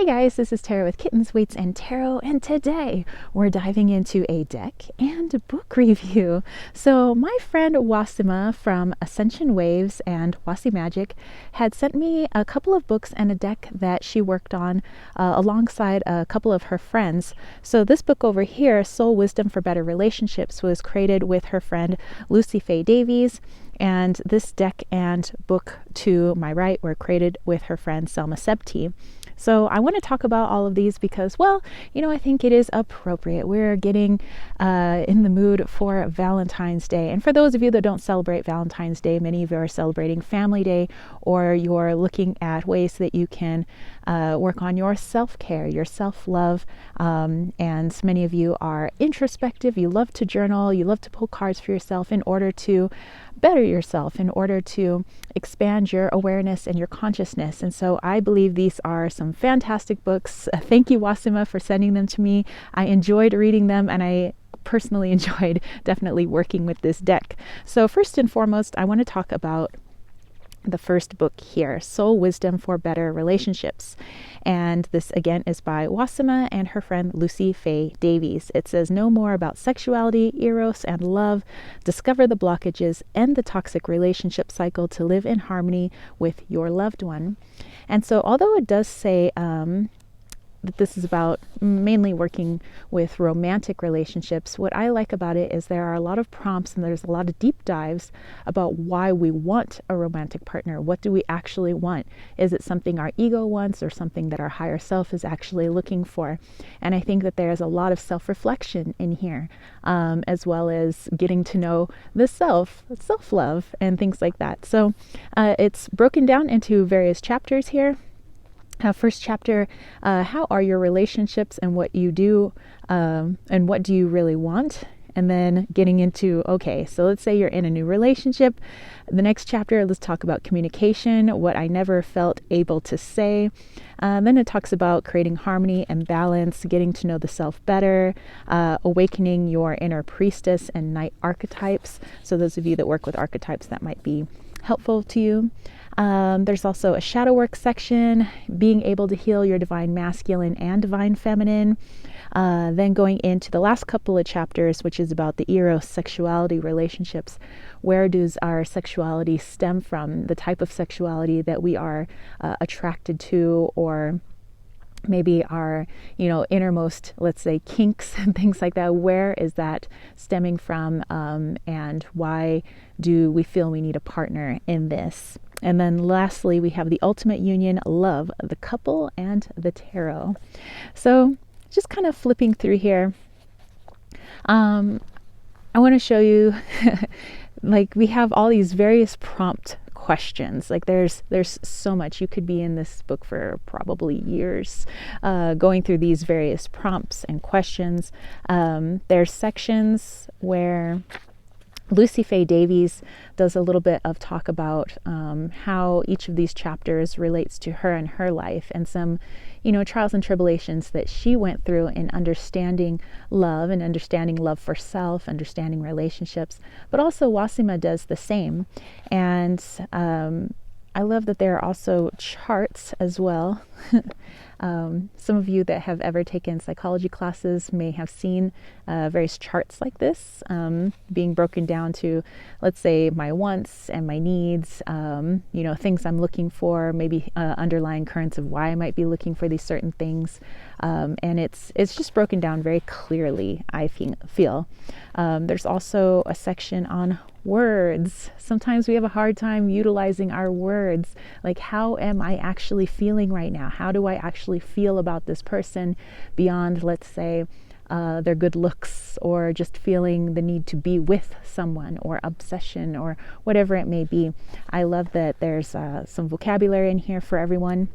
Hey guys, this is Tarot with Kittens, Weights, and Tarot, and today we're diving into a deck and a book review. So my friend Ouassima from Ascension Waves and Wasi Magic had sent me a couple of books and a deck that she worked on alongside a couple of her friends. So this book over here, Soul Wisdom for Better Relationships, was created with her friend Lucy Faye Davies, and this deck and book to my right were created with her friend Selma Sebti. So I want to talk about all of these because, well, I think it is appropriate. We're getting in the mood for Valentine's Day. And for those of you that don't celebrate Valentine's Day, many of you are celebrating Family Day, or you're looking at ways that you can work on your self-care, your self-love. And many of you are introspective. You love to journal. You love to pull cards for yourself in order to better yourself, in order to expand your awareness and your consciousness. And so I believe these are some fantastic books. Thank you, Ouassima, for sending them to me. I enjoyed reading them, and I personally enjoyed definitely working with this deck. So first and foremost, I want to talk about the first book here, Soul Wisdom for Better Relationships. And this again is by Ouassima and her friend Lucy Faye Davies. It says, know more about sexuality, eros, and love. Discover the blockages, end the toxic relationship cycle to live in harmony with your loved one. And so although it does say that this is about mainly working with romantic relationships, what I like about it is there are a lot of prompts and there's a lot of deep dives about why we want a romantic partner. What do we actually want? Is it something our ego wants or something that our higher self is actually looking for? And I think that there's a lot of self-reflection in here, as well as getting to know the self-love and things like that. So it's broken down into various chapters here. First chapter, how are your relationships and what you do and what do you really want? And then getting into, okay, so let's say you're in a new relationship. The next chapter, let's talk about communication, what I never felt able to say. Then it talks about creating harmony and balance, getting to know the self better, awakening your inner priestess and knight archetypes. So those of you that work with archetypes, that might be helpful to you. There's also a shadow work section, being able to heal your divine masculine and divine feminine. Then going into the last couple of chapters, which is about the eros, sexuality, relationships. Where does our sexuality stem from? The type of sexuality that we are attracted to, or maybe our, innermost, let's say, kinks and things like that. Where is that stemming from? And why do we feel we need a partner in this? And then lastly, we have the ultimate union, love, the couple, and the tarot. So just kind of flipping through here. I want to show you, we have all these various prompt questions. There's so much. You could be in this book for probably years, going through these various prompts and questions. There's sections where Lucy Faye Davies does a little bit of talk about how each of these chapters relates to her and her life, and some, trials and tribulations that she went through in understanding love and understanding love for self, understanding relationships. But also Ouassima does the same. And I love that there are also charts as well. Some of you that have ever taken psychology classes may have seen various charts like this, being broken down to, let's say, my wants and my needs, things I'm looking for, maybe underlying currents of why I might be looking for these certain things. And it's just broken down very clearly, I feel. There's also a section on words. Sometimes we have a hard time utilizing our words. How am I actually feeling right now? How do I actually feel about this person beyond, let's say, their good looks, or just feeling the need to be with someone, or obsession, or whatever it may be. I love that there's some vocabulary in here for everyone.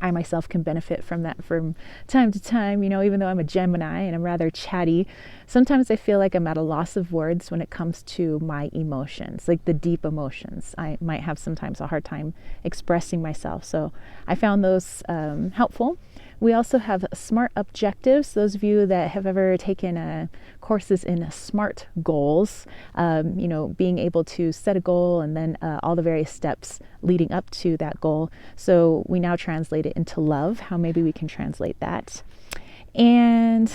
I myself can benefit from that from time to time, even though I'm a Gemini and I'm rather chatty. Sometimes I feel like I'm at a loss of words when it comes to my emotions, the deep emotions. I might have sometimes a hard time expressing myself. So I found those helpful. We also have SMART objectives. Those of you that have ever taken courses in SMART goals, being able to set a goal and then all the various steps leading up to that goal. So we now translate it into love, how maybe we can translate that. And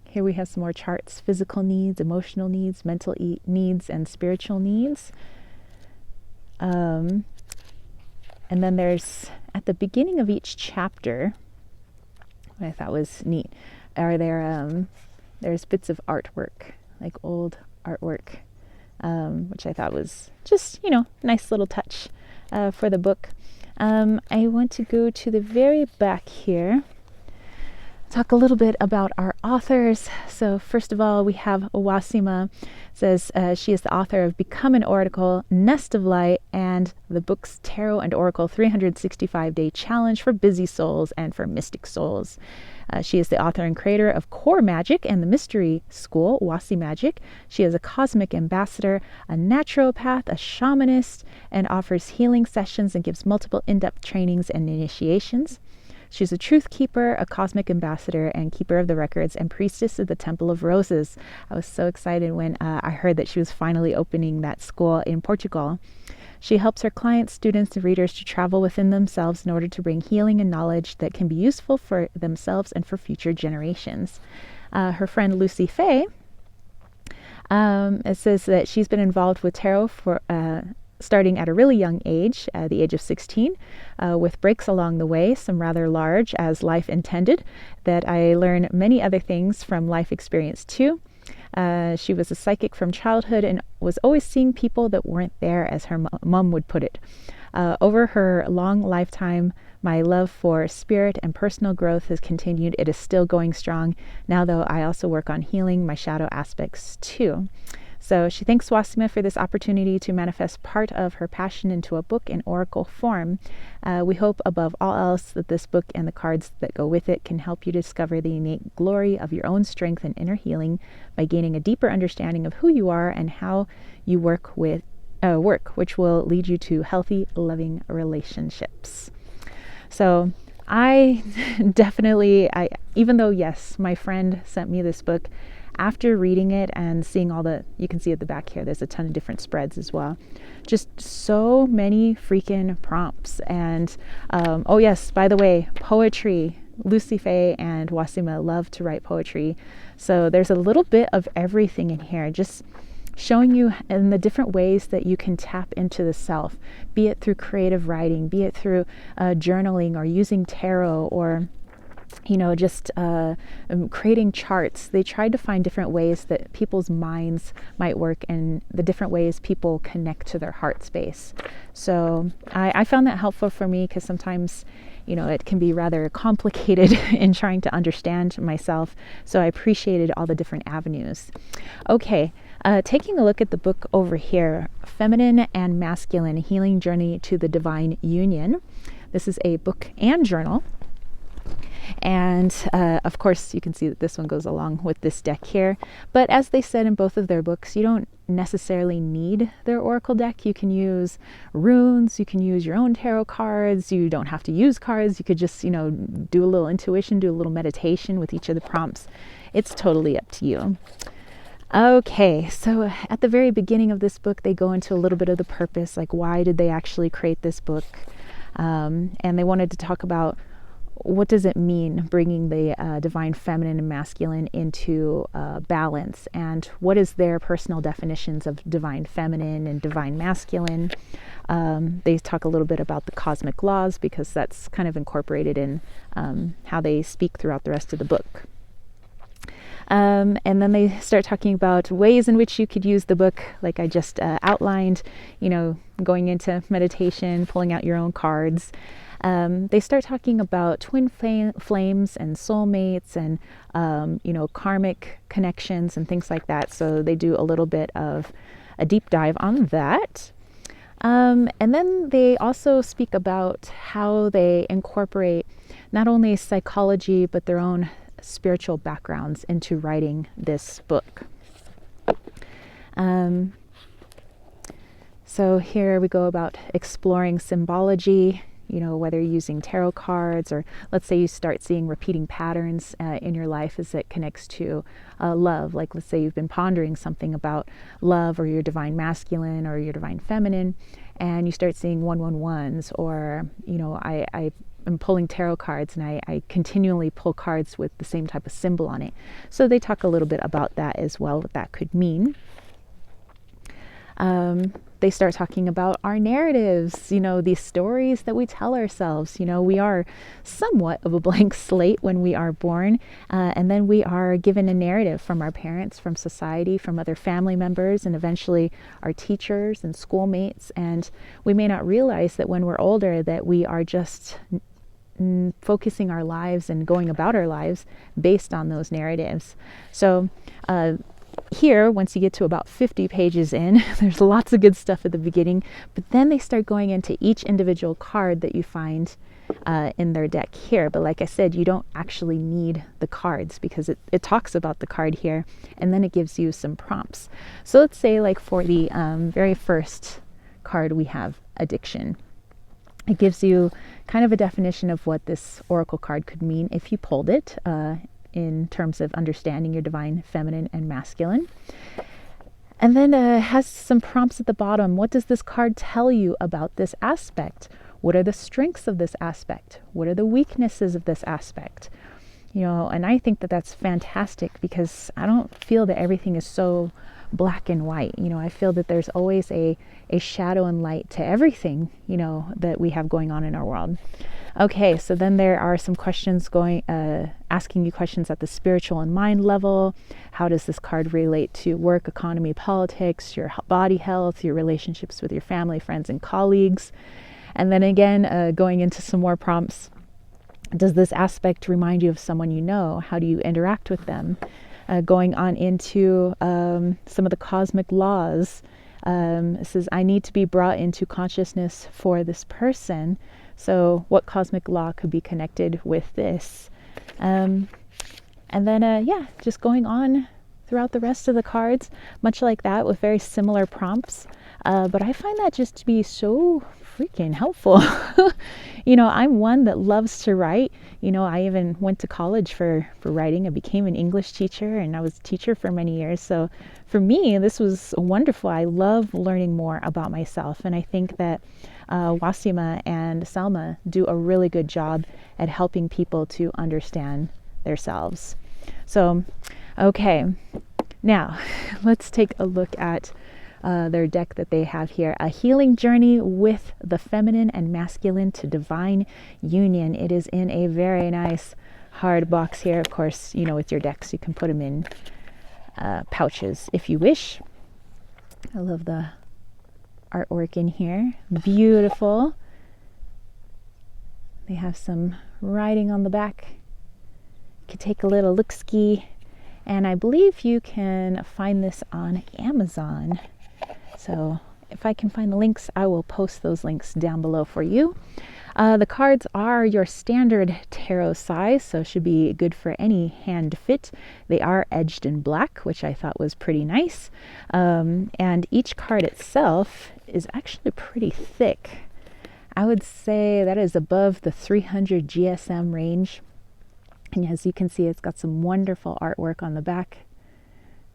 here we have some more charts: physical needs, emotional needs, mental needs, and spiritual needs. And then there's, at the beginning of each chapter, what I thought was neat, there's bits of artwork, like old artwork, which I thought was just, nice little touch for the book. I want to go to the very back here, talk a little bit about our authors. So first of all, we have Ouassima. Says she is the author of Become an Oracle, Nest of Light, and the books Tarot and Oracle 365-Day Challenge for Busy Souls and for Mystic Souls. She is the author and creator of Core Magic and the Mystery School, Ouassima Magic. She is a cosmic ambassador, a naturopath, a shamanist, and offers healing sessions and gives multiple in-depth trainings and initiations. She's a truth keeper, a cosmic ambassador, and keeper of the records, and priestess of the Temple of Roses. I was so excited when I heard that she was finally opening that school in Portugal. She helps her clients, students, and readers to travel within themselves in order to bring healing and knowledge that can be useful for themselves and for future generations. Her friend Lucy Faye, it says that she's been involved with tarot for starting at a really young age, the age of 16, with breaks along the way, some rather large, as life intended, that I learn many other things from life experience too. She was a psychic from childhood and was always seeing people that weren't there, as her mom would put it. Over her long lifetime, my love for spirit and personal growth has continued. It is still going strong. Now, though, I also work on healing my shadow aspects too. So she thanks Ouassima for this opportunity to manifest part of her passion into a book in oracle form. We hope above all else that this book and the cards that go with it can help you discover the innate glory of your own strength and inner healing by gaining a deeper understanding of who you are and how you work, which will lead you to healthy, loving relationships. So I definitely, even though, yes, my friend sent me this book, after reading it and seeing you can see at the back here, there's a ton of different spreads as well. Just so many freaking prompts. And, oh yes, by the way, poetry. Lucy Faye and Ouassima love to write poetry. So there's a little bit of everything in here, just showing you in the different ways that you can tap into the self, be it through creative writing, be it through journaling or using tarot, or just creating charts. They tried to find different ways that people's minds might work and the different ways people connect to their heart space. So I found that helpful for me, because sometimes, it can be rather complicated in trying to understand myself. So I appreciated all the different avenues. Okay, taking a look at the book over here, Feminine and Masculine, Healing Journey to the Divine Union. This is a book and journal. And of course, you can see that this one goes along with this deck here. But as they said in both of their books, you don't necessarily need their oracle deck. You can use runes, you can use your own tarot cards. You don't have to use cards. You could just, do a little intuition, do a little meditation with each of the prompts. It's totally up to you. Okay, so at the very beginning of this book, they go into a little bit of the purpose, like why did they actually create this book? And they wanted to talk about, what does it mean bringing the divine feminine and masculine into balance, and what is their personal definitions of divine feminine and divine masculine? They talk a little bit about the cosmic laws, because that's kind of incorporated in how they speak throughout the rest of the book. And then they start talking about ways in which you could use the book, like I just outlined, going into meditation, pulling out your own cards. They start talking about twin flames and soulmates and, karmic connections and things like that. So they do a little bit of a deep dive on that. And then they also speak about how they incorporate not only psychology, but their own spiritual backgrounds into writing this book. So here we go about exploring symbology, whether you're using tarot cards, or let's say you start seeing repeating patterns in your life as it connects to love. Like, let's say you've been pondering something about love or your divine masculine or your divine feminine, and you start seeing 111s, or, I am pulling tarot cards and I continually pull cards with the same type of symbol on it. So they talk a little bit about that as well, what that could mean. They start talking about our narratives, these stories that we tell ourselves. We are somewhat of a blank slate when we are born, and then we are given a narrative from our parents, from society, from other family members, and eventually our teachers and schoolmates. And we may not realize that when we're older that we are just focusing our lives and going about our lives based on those narratives. So here, once you get to about 50 pages in, there's lots of good stuff at the beginning, but then they start going into each individual card that you find in their deck here. But like I said, you don't actually need the cards, because it talks about the card here, and then it gives you some prompts. So let's say, like, for the very first card, we have addiction. It gives you kind of a definition of what this oracle card could mean if you pulled it, in terms of understanding your divine feminine and masculine. And then has some prompts at the bottom. What does this card tell you about this aspect? What are the strengths of this aspect? What are the weaknesses of this aspect? And I think that that's fantastic, because I don't feel that everything is so black and white. I feel that there's always a shadow and light to everything, that we have going on in our world. Okay, so then there are some questions asking you questions at the spiritual and mind level. How does this card relate to work, economy, politics, your body health, your relationships with your family, friends, and colleagues? And then again, going into some more prompts. Does this aspect remind you of someone you know? How do you interact with them? Going on into some of the cosmic laws. It says, I need to be brought into consciousness for this person. So what cosmic law could be connected with this? And then, just going on throughout the rest of the cards, much like that, with very similar prompts. But I find that just to be so freaking helpful. I'm one that loves to write. I even went to college for writing. I became an English teacher, and I was a teacher for many years. So for me, this was wonderful. I love learning more about myself. And I think that Ouassima and Selma do a really good job at helping people to understand themselves. So, okay, now let's take a look at their deck that they have here. A healing journey with the feminine and masculine to divine union. It is in a very nice hard box here. Of course, with your decks, you can put them in pouches if you wish. I love the artwork in here. Beautiful. They have some writing on the back. You can take a little look-ski, and I believe you can find this on Amazon. So if I can find the links, I will post those links down below for you. The cards are your standard tarot size, so should be good for any hand fit. They are edged in black, which I thought was pretty nice. And each card itself is actually pretty thick. I would say that is above the 300 GSM range. And as you can see, it's got some wonderful artwork on the back,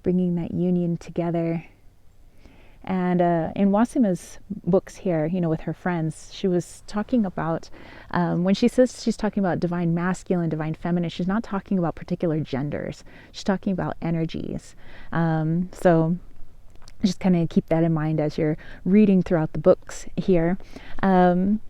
bringing that union together. And in Ouassima's books here, with her friends, she was talking about, when she says she's talking about divine masculine, divine feminine, she's not talking about particular genders. She's talking about energies. So just kind of keep that in mind as you're reading throughout the books here. And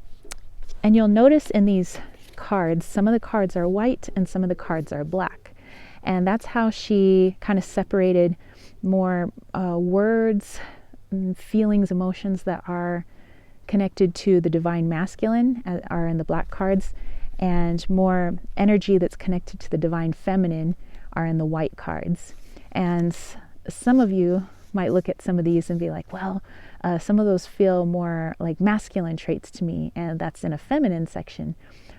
you'll notice in these cards, some of the cards are white and some of the cards are black. And that's how she kind of separated more words, feelings, emotions that are connected to the divine masculine are in the black cards, and more energy that's connected to the divine feminine are in the white cards. And some of you might look at some of these and be like, well, some of those feel more like masculine traits to me, and that's in a feminine section.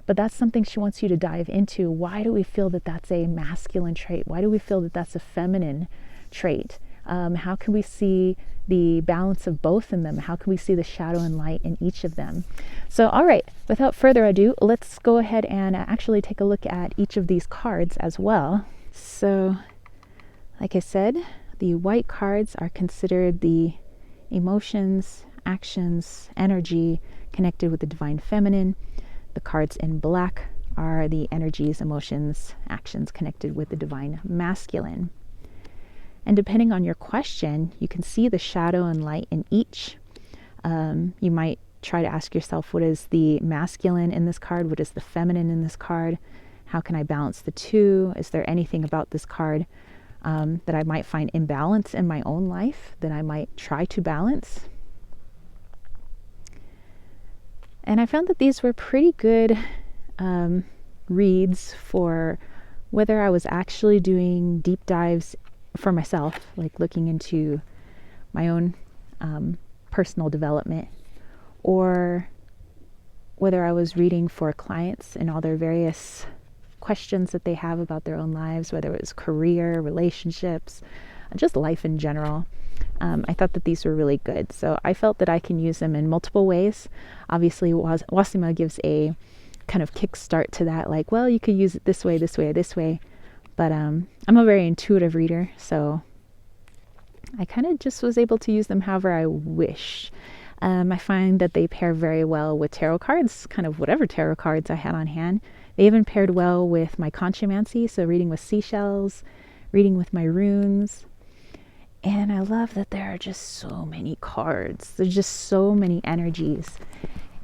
But that's something she wants you to dive into. Why do we feel that that's a masculine trait? Why do we feel that that's a feminine trait? How can we see the balance of both in them. How can we see the shadow and light in each of them? So, all right, without further ado, let's go ahead and actually take a look at each of these cards as well. So, like I said, the white cards are considered the emotions, actions, energy connected with the divine feminine. The cards in black are the energies, emotions, actions connected with the divine masculine. And depending on your question, you can see the shadow and light in each. You might try to ask yourself, what is the masculine in this card? What is the feminine in this card? How can I balance the two? Is there anything about this card that I might find imbalance in my own life that I might try to balance? And I found that these were pretty good reads for whether I was actually doing deep dives for myself, like looking into my own personal development, or whether I was reading for clients and all their various questions that they have about their own lives, whether it was career, relationships, just life in general. I thought that these were really good. So I felt that I can use them in multiple ways. Obviously, Ouassima gives a kind of kickstart to that, like, well, you could use it this way, this way, this way. But I'm a very intuitive reader, so I kind of just was able to use them however I wish. I find that they pair very well with tarot cards, kind of whatever tarot cards I had on hand. They even paired well with my conchomancy, so reading with seashells, reading with my runes. And I love that there are just so many cards. There's just so many energies.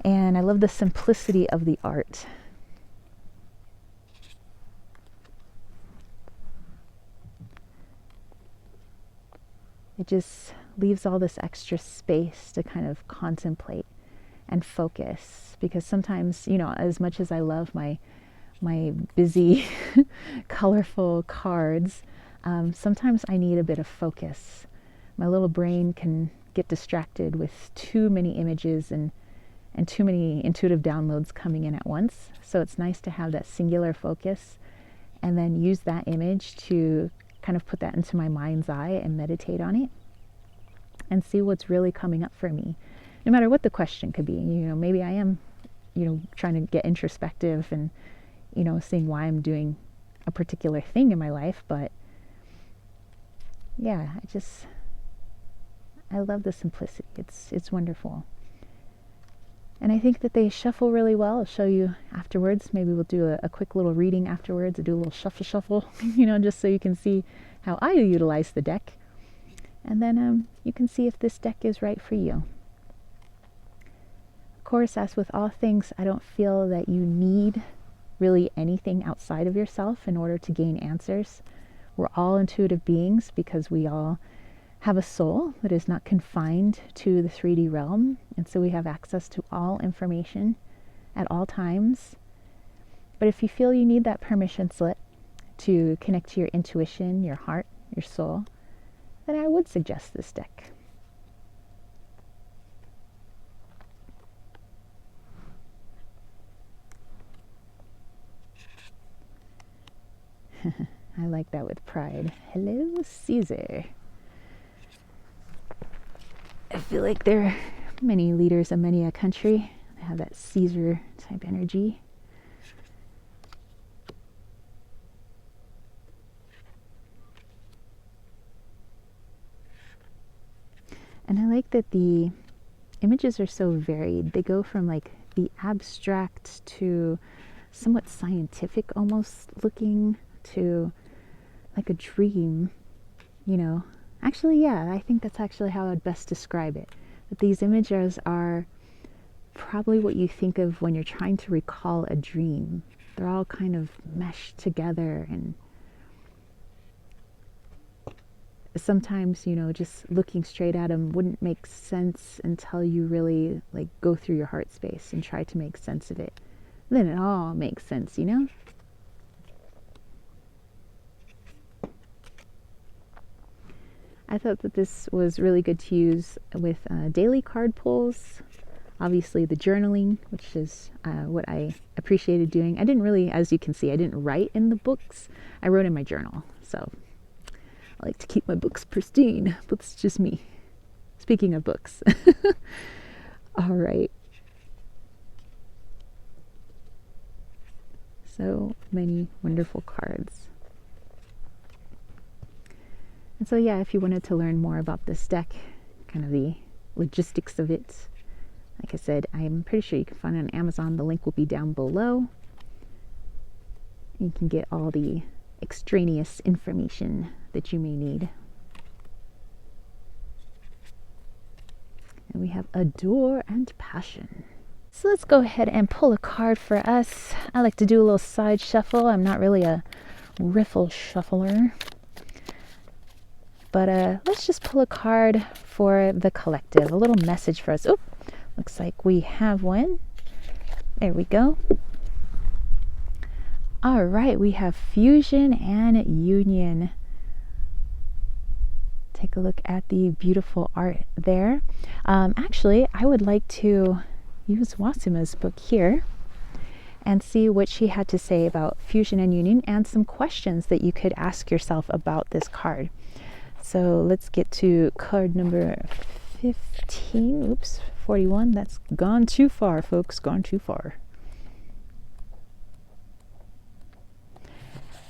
And I love the simplicity of the art. It just leaves all this extra space to kind of contemplate and focus. Because sometimes, as much as I love my busy, colorful cards, sometimes I need a bit of focus. My little brain can get distracted with too many images and too many intuitive downloads coming in at once. So it's nice to have that singular focus and then use that image to kind of put that into my mind's eye and meditate on it and see what's really coming up for me, no matter what the question could be. Maybe I am, trying to get introspective and, seeing why I'm doing a particular thing in my life. But yeah, I love the simplicity. It's wonderful. And I think that they shuffle really well. I'll show you afterwards. Maybe we'll do a quick little reading afterwards. I'll do a little shuffle, just so you can see how I utilize the deck. And then you can see if this deck is right for you. Of course, as with all things, I don't feel that you need really anything outside of yourself in order to gain answers. We're all intuitive beings because we all have a soul that is not confined to the 3D realm, and so we have access to all information at all times. But if you feel you need that permission slip to connect to your intuition, your heart, your soul, then I would suggest this deck. I like that with pride. Hello, Caesar. I feel like there are many leaders of many a country that have that Caesar type energy. And I like that the images are so varied. They go from like the abstract to somewhat scientific almost looking to like a dream, Actually, yeah, I think that's actually how I'd best describe it. That these images are probably what you think of when you're trying to recall a dream. They're all kind of meshed together, and sometimes, just looking straight at them wouldn't make sense until you really go through your heart space and try to make sense of it. Then it all makes sense, I thought that this was really good to use with daily card pulls. Obviously the journaling, which is what I appreciated doing. I didn't really, as you can see, I didn't write in the books. I wrote in my journal. So I like to keep my books pristine, but it's just me. Speaking of books. All right. So many wonderful cards. And so yeah, if you wanted to learn more about this deck, kind of the logistics of it, like I said, I'm pretty sure you can find it on Amazon. The link will be down below. You can get all the extraneous information that you may need. And we have Adore and Passion. So let's go ahead and pull a card for us. I like to do a little side shuffle. I'm not really a riffle shuffler. But let's just pull a card for the collective. A little message for us. Oh, looks like we have one. There we go. All right, we have Fusion and Union. Take a look at the beautiful art there. Actually, I would like to use Ouassima's book here and see what she had to say about Fusion and Union and some questions that you could ask yourself about this card. So let's get to card number 15. Oops, 41. That's gone too far, folks. Gone too far.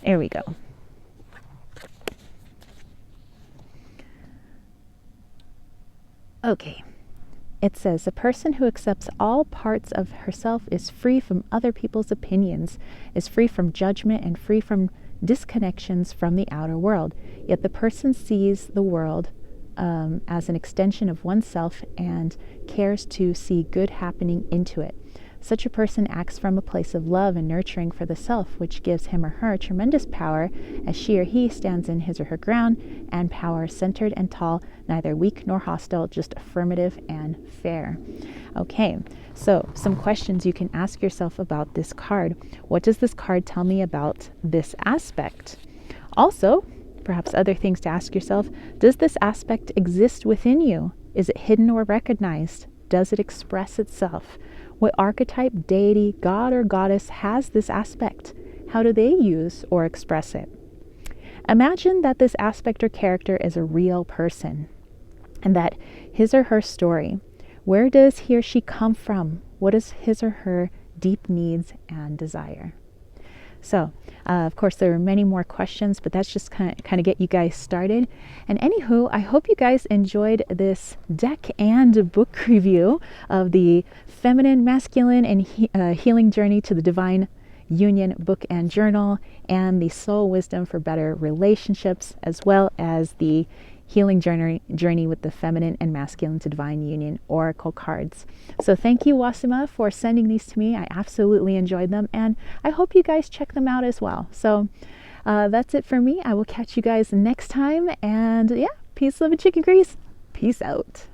There we go. Okay. It says, a person who accepts all parts of herself is free from other people's opinions, is free from judgment, and free from disconnections from the outer world. Yet the person sees the world as an extension of oneself and cares to see good happening into it. Such a person acts from a place of love and nurturing for the self, which gives him or her tremendous power as she or he stands in his or her ground, and power centered and tall, neither weak nor hostile, just affirmative and fair. Okay, so some questions you can ask yourself about this card. What does this card tell me about this aspect? Also, perhaps other things to ask yourself, does this aspect exist within you? Is it hidden or recognized? Does it express itself? What archetype, deity, god, or goddess has this aspect? How do they use or express it? Imagine that this aspect or character is a real person and that his or her story, where does he or she come from? What is his or her deep needs and desire? So, of course, there are many more questions, but that's just kind of get you guys started. And anywho, I hope you guys enjoyed this deck and book review of the Feminine, Masculine, and Healing Journey to the Divine Union book and journal, and the Soul Wisdom for Better Relationships, as well as the Healing Journey with the Feminine and Masculine to Divine Union Oracle cards. So thank you, Ouassima, for sending these to me. I absolutely enjoyed them, and I hope you guys check them out as well. So that's it for me. I will catch you guys next time, and yeah, peace, love, and chicken grease. Peace out.